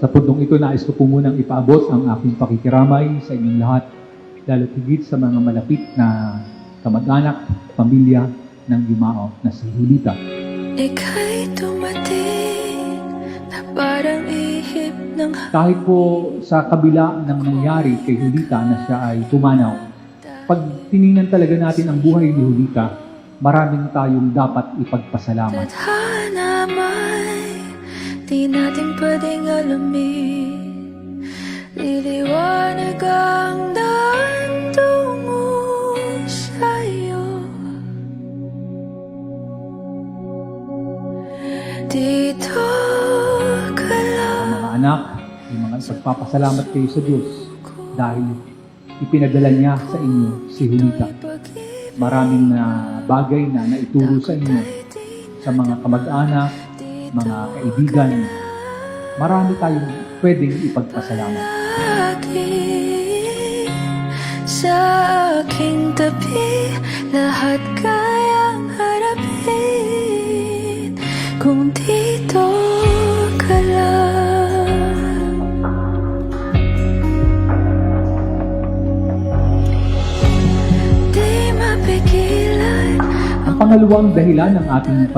Sa puntong ito, nais ko po munang ipaabot ang aking pakikiramay sa inyong lahat, lalo higit sa mga malapit na kamag-anak, pamilya ng yumao na si Julita. Ika'y dumating na parang ihip ng Kahit po sa kabila ng nangyari kay Julita na siya ay pumanaw, pag tiningnan talaga natin ang buhay ni Julita, maraming tayong dapat ipagpasalamat. tadhana may di natin pwedeng alamin. Liliwanag ang daan tungo sa'yo. Dito ka lang. Mga anak, may mga ipagpapasalamat kayo sa Diyos dahil ipinadala niya sa inyo si Julita. Maraming na bagay na naituro sa inyo sa mga kamag-anak, mga kaibigan. Marami tayong pwedeng ipagpasalamat. Sa aking tabi, lahat kayang harapin kung dito ka lang. Di mapigilan. Ang pangalawang dahilan ng ating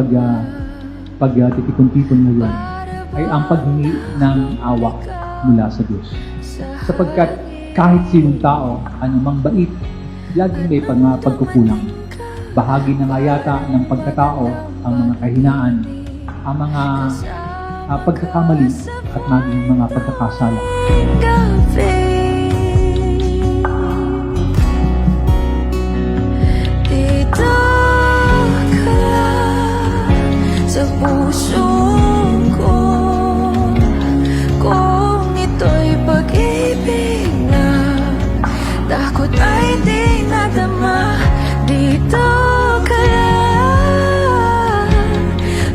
pagtitipon-tipon ngayon ay ang paghingi ng awa mula sa Diyos. Sapagkat kahit sinong tao, anumang bait, laging may pagkukulang. Bahagi na nga yata ng pagkatao ang mga kahinaan, ang mga pagkakamali at maging mga pagkakasala. Gabi, dito ka lang sa puso ko. Kung ito'y pag-ibig na takot ay di nadama. Dito ka lang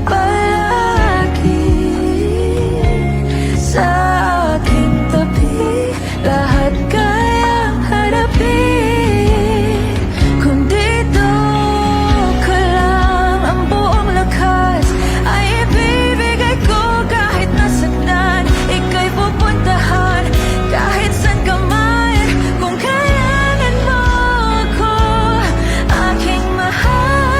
palagi sa aking tabi. Lahat kayang harapin kung dito ka lang. Ang buong lakas ay ibibigay ko kahit nasaktan. Ika'y pupuntahan kahit saan ka man. Kung kailangan mo ako, aking mahal.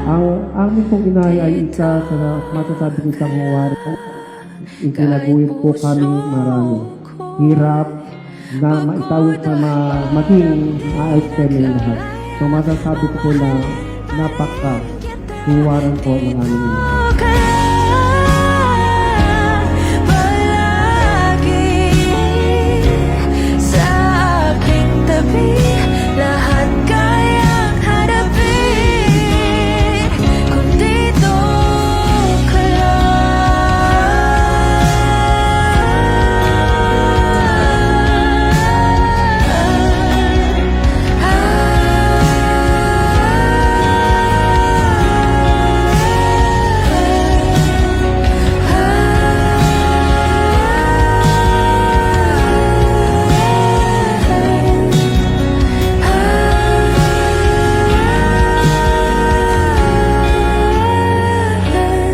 Ang amin pong inay ay isa sa masasabi ko sa huwari po. Ikinaguhit po kami marami. Hirap na maitawid sa maging maayos kami lahat. So masasabi ko po na napaka-huwaran po ng aming inay. Palagi sa aking tabi, lahat kayang harapin kung dito ka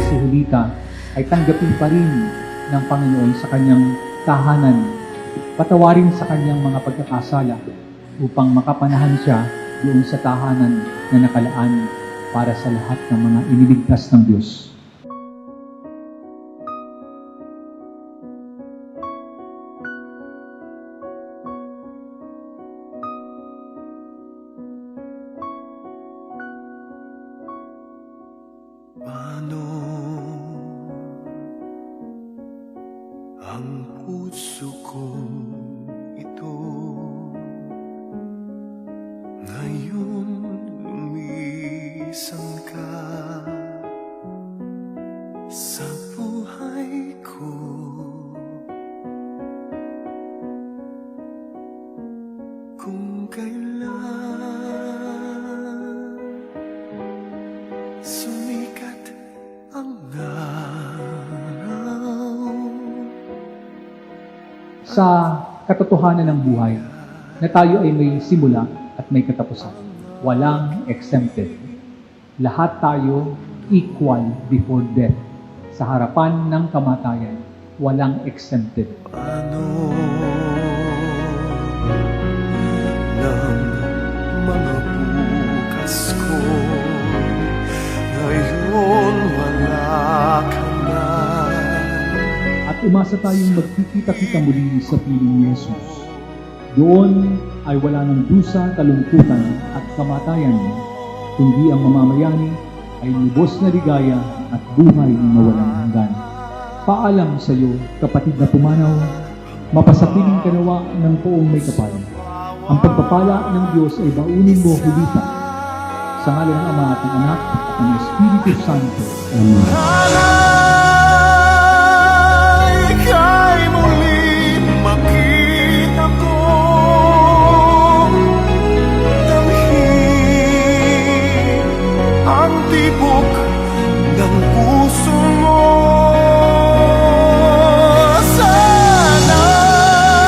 Si Julita ay tanggapin pa rin ng Panginoon sa kanyang tahanan, patawarin sa kanyang mga pagkakasala upang makapanahan siya doon sa tahanan na nakalaan para sa lahat ng mga iniligtas ng Diyos. Paano ang puso ko ito ngayon lumisan ka sa buhay ko? Kung kailan sumikat ang araw. Sa katotohanan ng buhay, na tayo ay may simula at may katapusan. Walang exempted. Lahat tayo equal before death. Sa harapan ng kamatayan, walang exempted. Ano ng mga bukas ko ngayon wala ka na. At umasa tayong magkikita-kita muli sa piling ni Jesus. Doon ay wala ng dusa, kalungkutan at kamatayan, kundi ang mamamayani ay lubos na ligaya at buhay na walang hanggan. Paalam sa iyo, kapatid na pumanaw, mapasapiling ka nawa ng poong may kapal. Ang pagpapala ng Diyos ay baunin mo hulita. Sa ngalan ng Ama at ng Anak at ng Espiritu Santo. Amen. Sana'y ika'y muli makita ko. Damhin ang tibok ng puso mo. Sana'y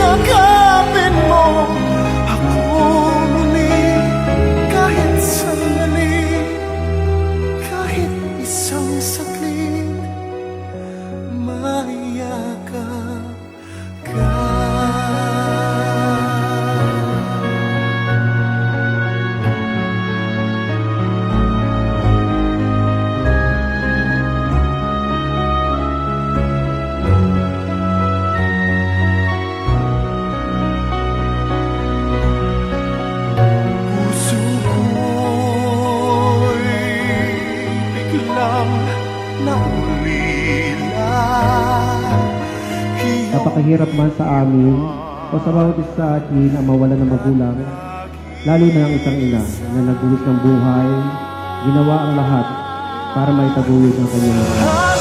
yakapin mo ako muli kahit sandali, kahit isang saglit, mayakap ka. Puso ko'y biglang naulila. Napakahirap man sa amin o sa bawat isa sa atin ang mawala ng magulang, lalo na ang isang ina na nagbuwis ng buhay, ginawa ang lahat para maitaguyod ang kanyang mga.